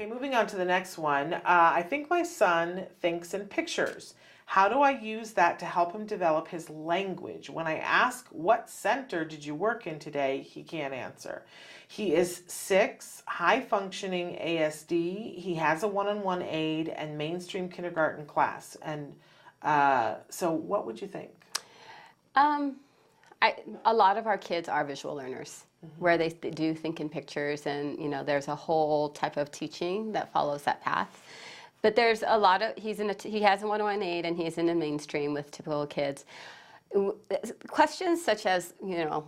Okay, moving on to the next one. I think my son thinks in pictures. How do I use that to help him develop his language? When I ask, what center did you work in today, he can't answer. He is 6, high functioning ASD. He has a one-on-one aide and mainstream kindergarten class. And so what would you think? A lot of our kids are visual learners, where they do think in pictures, and there's a whole type of teaching that follows that path. But there's a lot of, he has a one-on-one aide, and he's in a mainstream with typical kids. Questions such as,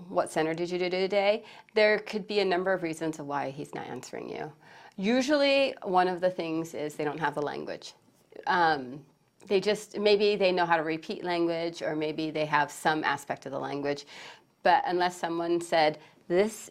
what center did you do today? There could be a number of reasons of why he's not answering you. Usually, one of the things is they don't have the language. Maybe they know how to repeat language, or maybe they have some aspect of the language. But unless someone said, this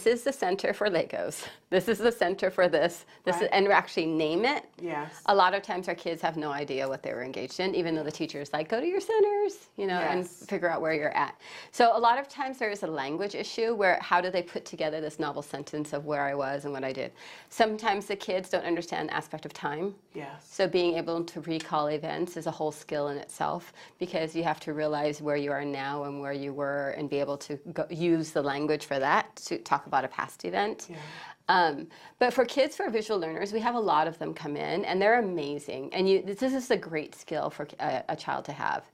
is the center for Legos, this is the center for this, and actually name it. Yes. A lot of times our kids have no idea what they were engaged in, even though the teacher is like, go to your centers, and figure out where you're at. So a lot of times there is a language issue where how do they put together this novel sentence of where I was and what I did. Sometimes the kids don't understand the aspect of time. Yes. So being able to recall events is a whole skill in itself, because you have to realize where you are now and where you were, and be able to use the language for that to talk about a past event. Yeah. But for kids who are visual learners, we have a lot of them come in, and they're amazing. And this is a great skill for a child to have.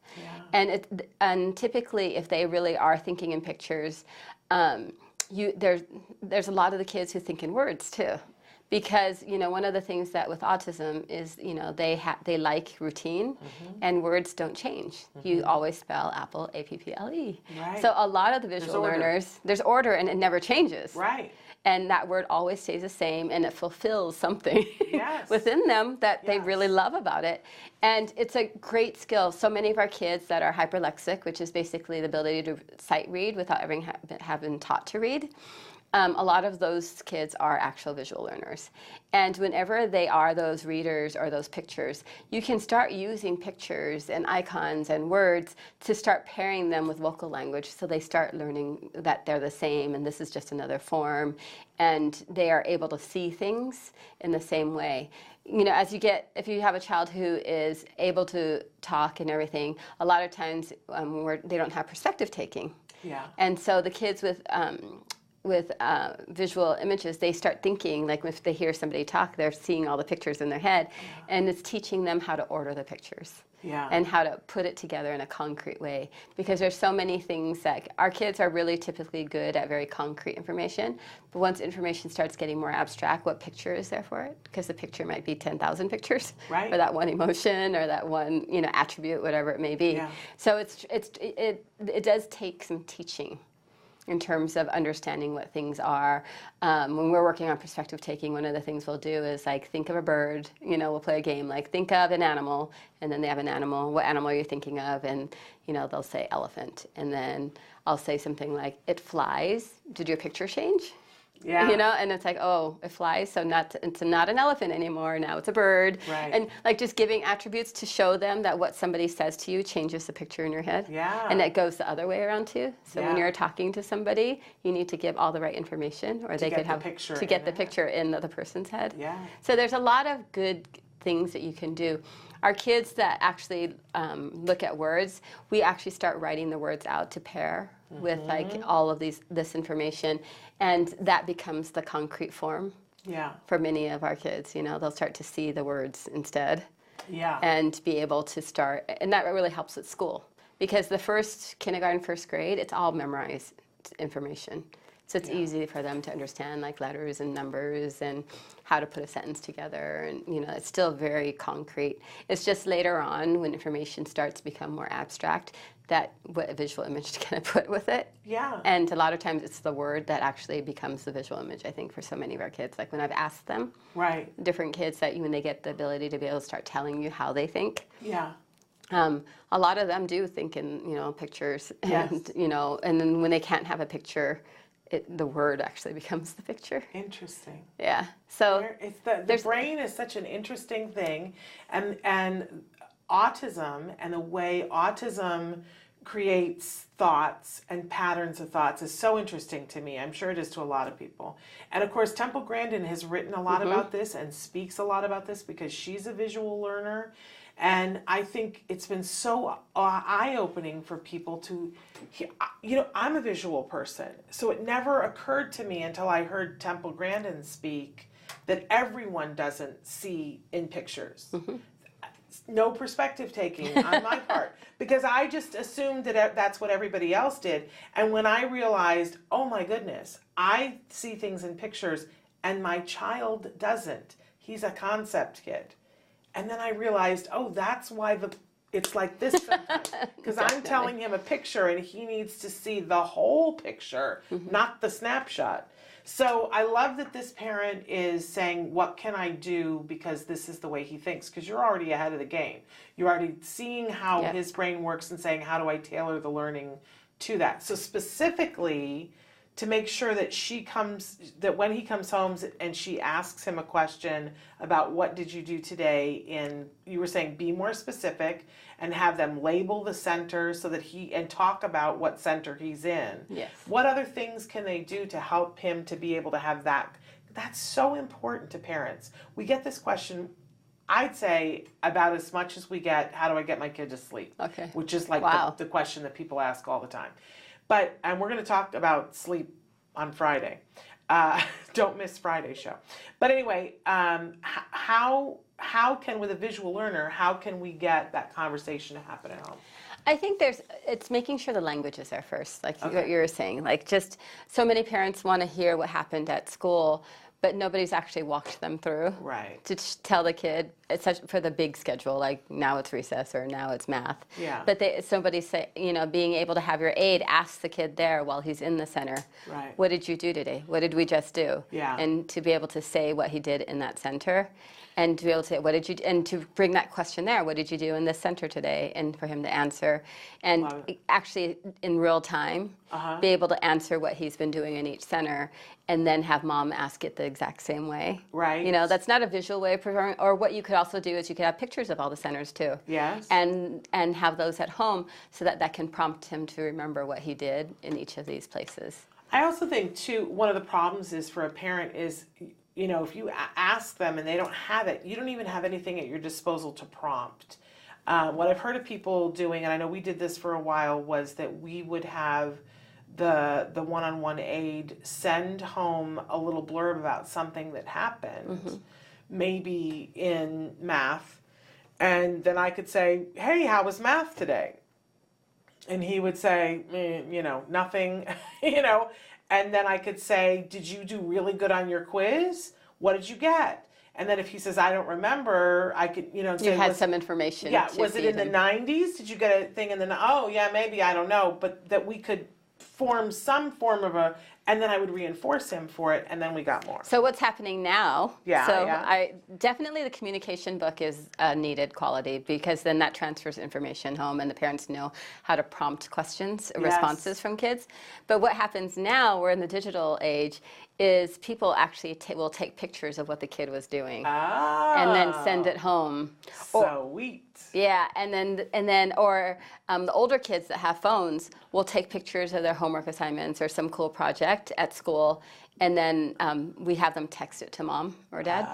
Yeah. And typically, if they really are thinking in pictures, there's a lot of the kids who think in words too. Because one of the things that with autism is they like routine, and words don't change. You always spell apple apple. Right. So a lot of the visual learners, there's order, and it never changes. Right. And that word always stays the same, and it fulfills something within them that they really love about it. And it's a great skill. So many of our kids that are hyperlexic, which is basically the ability to sight read without ever having been taught to read. A lot of those kids are actual visual learners. And whenever they are those readers or those pictures, you can start using pictures and icons and words to start pairing them with vocal language, so they start learning that they're the same and this is just another form, and they are able to see things in the same way. If you have a child who is able to talk and everything, a lot of times they don't have perspective taking. Yeah. And so the kids with visual images, they start thinking, like if they hear somebody talk, they're seeing all the pictures in their head, and it's teaching them how to order the pictures and how to put it together in a concrete way. Because there's so many things that our kids are really typically good at very concrete information, but once information starts getting more abstract, what picture is there for it? Because the picture might be 10,000 pictures for that one emotion or that one attribute, whatever it may be. Yeah. So it does take some teaching in terms of understanding what things are. When we're working on perspective taking, one of the things we'll do is like, think of a bird, we'll play a game, like think of an animal, and then they have an animal, what animal are you thinking of? And they'll say elephant, and then I'll say something like, it flies, did your picture change? Yeah. And it's like, oh, it flies, so it's not an elephant anymore, now it's a bird. Right. And like just giving attributes to show them that what somebody says to you changes the picture in your head. Yeah. And that goes the other way around too. So when you're talking to somebody, you need to give all the right information, or they could have to get the picture in the person's head. Yeah. So there's a lot of good things that you can do. Our kids that actually look at words, we actually start writing the words out to pair with like all of this information, and that becomes the concrete form for many of our kids. They'll start to see the words instead and be able to start, and that really helps at school, because the kindergarten, first grade, it's all memorized information. So it's easy for them to understand like letters and numbers and how to put a sentence together, and it's still very concrete. It's just later on when information starts to become more abstract that what a visual image can put with it. Yeah. And a lot of times it's the word that actually becomes the visual image, I think, for so many of our kids. Like when I've asked them, different kids, that when they get the ability to be able to start telling you how they think. Yeah. A lot of them do think in pictures, and and then when they can't have a picture, the word actually becomes the picture. Interesting. Yeah. So the brain is such an interesting thing, and autism and the way autism creates thoughts and patterns of thoughts is so interesting to me. I'm sure it is to a lot of people. And of course, Temple Grandin has written a lot about this and speaks a lot about this because she's a visual learner. And I think it's been so eye-opening for people to, I'm a visual person. So it never occurred to me until I heard Temple Grandin speak that everyone doesn't see in pictures. No perspective taking on my part, because I just assumed that that's what everybody else did. And when I realized, oh my goodness, I see things in pictures and my child doesn't. He's a concept kid. And then I realized, oh, that's why it's like this sometimes. Because I'm telling him a picture and he needs to see the whole picture, not the snapshot. So I love that this parent is saying, what can I do because this is the way he thinks? Because you're already ahead of the game. You're already seeing how his brain works and saying, how do I tailor the learning to that? So specifically, to make sure that that when he comes home and she asks him a question about what did you do today, you were saying be more specific and have them label the center so that and talk about what center he's in. Yes. What other things can they do to help him to be able to have that? That's so important to parents. We get this question, I'd say, about as much as we get, how do I get my kid to sleep? Okay. Which is like the question that people ask all the time. And we're going to talk about sleep on Friday. Don't miss Friday's show. But anyway, how can, with a visual learner, how can we get that conversation to happen at home? I think it's making sure the language is there first, like what you were saying. Like, just so many parents want to hear what happened at school, but nobody's actually walked them through. Right. To tell the kid, it's such for the big schedule, like now it's recess or now it's math. Yeah. But somebody say, being able to have your aide ask the kid there while he's in the center, right, what did you do today? What did we just do? Yeah. And to be able to say what he did in that center. And to be able to say, what did you do? And to bring that question there, what did you do in this center today? And for him to answer. And actually, in real time, be able to answer what he's been doing in each center. And then have mom ask it the exact same way. Right. That's not a visual way of preparing. Or what you could also do is you could have pictures of all the centers too. Yes. And have those at home so that can prompt him to remember what he did in each of these places. I also think, too, one of the problems is for a parent is, if you ask them and they don't have it, you don't even have anything at your disposal to prompt. What I've heard of people doing, and I know we did this for a while, was that we would have the one-on-one aide send home a little blurb about something that happened, maybe in math, and then I could say, hey, how was math today? And he would say, nothing, and then I could say, did you do really good on your quiz? What did you get? And then if he says, I don't remember, I could, say, you had some information. Yeah, was it in the 90s? Did you get a thing in oh, yeah, maybe, I don't know. But that we could form some form of and then I would reinforce him for it, and then we got more. So what's happening now? Yeah. Definitely the communication book is a needed quality, because then that transfers information home, and the parents know how to prompt questions, responses from kids. But what happens now, we're in the digital age, is people actually will take pictures of what the kid was doing, and then send it home. Sweet. Yeah, and then the older kids that have phones will take pictures of their homework assignments or some cool project at school, and then we have them text it to mom or dad.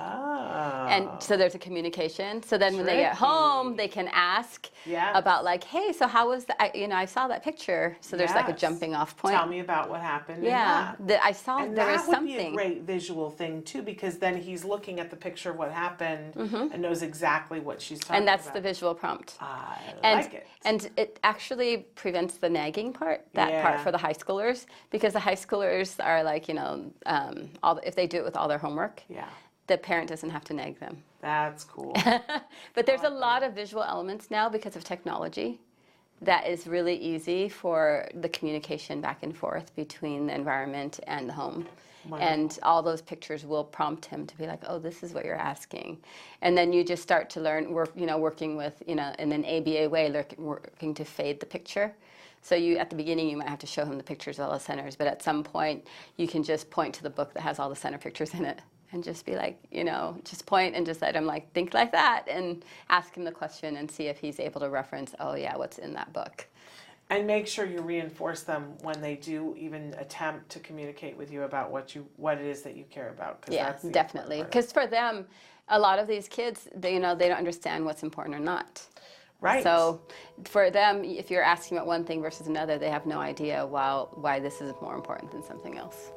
And so there's a communication. So then when they get home, they can ask about, like, hey, so how was that? I saw that picture. So there's like a jumping off point. Tell me about what happened. Yeah, I saw and there was something. That would be a great visual thing too, because then he's looking at the picture of what happened and knows exactly what she's talking about. And that's the visual prompt. I like it. And it actually prevents the nagging part, part for the high schoolers, because the high schoolers are like, if they do it with all their homework, the parent doesn't have to nag them. That's cool. But there's a lot of visual elements now because of technology that is really easy for the communication back and forth between the environment and the home. Wonderful. And all those pictures will prompt him to be like, oh, this is what you're asking. And then you just start to learn, working with, in an ABA way, working to fade the picture. So at the beginning, you might have to show him the pictures of all the centers, but at some point, you can just point to the book that has all the center pictures in it and just be like, just point and just let him think like that, and ask him the question and see if he's able to reference, oh yeah, what's in that book. And make sure you reinforce them when they do even attempt to communicate with you about what it is that you care about. Yeah, definitely. Because for them, a lot of these kids, they don't understand what's important or not. Right. So for them, if you're asking about one thing versus another, they have no idea why this is more important than something else.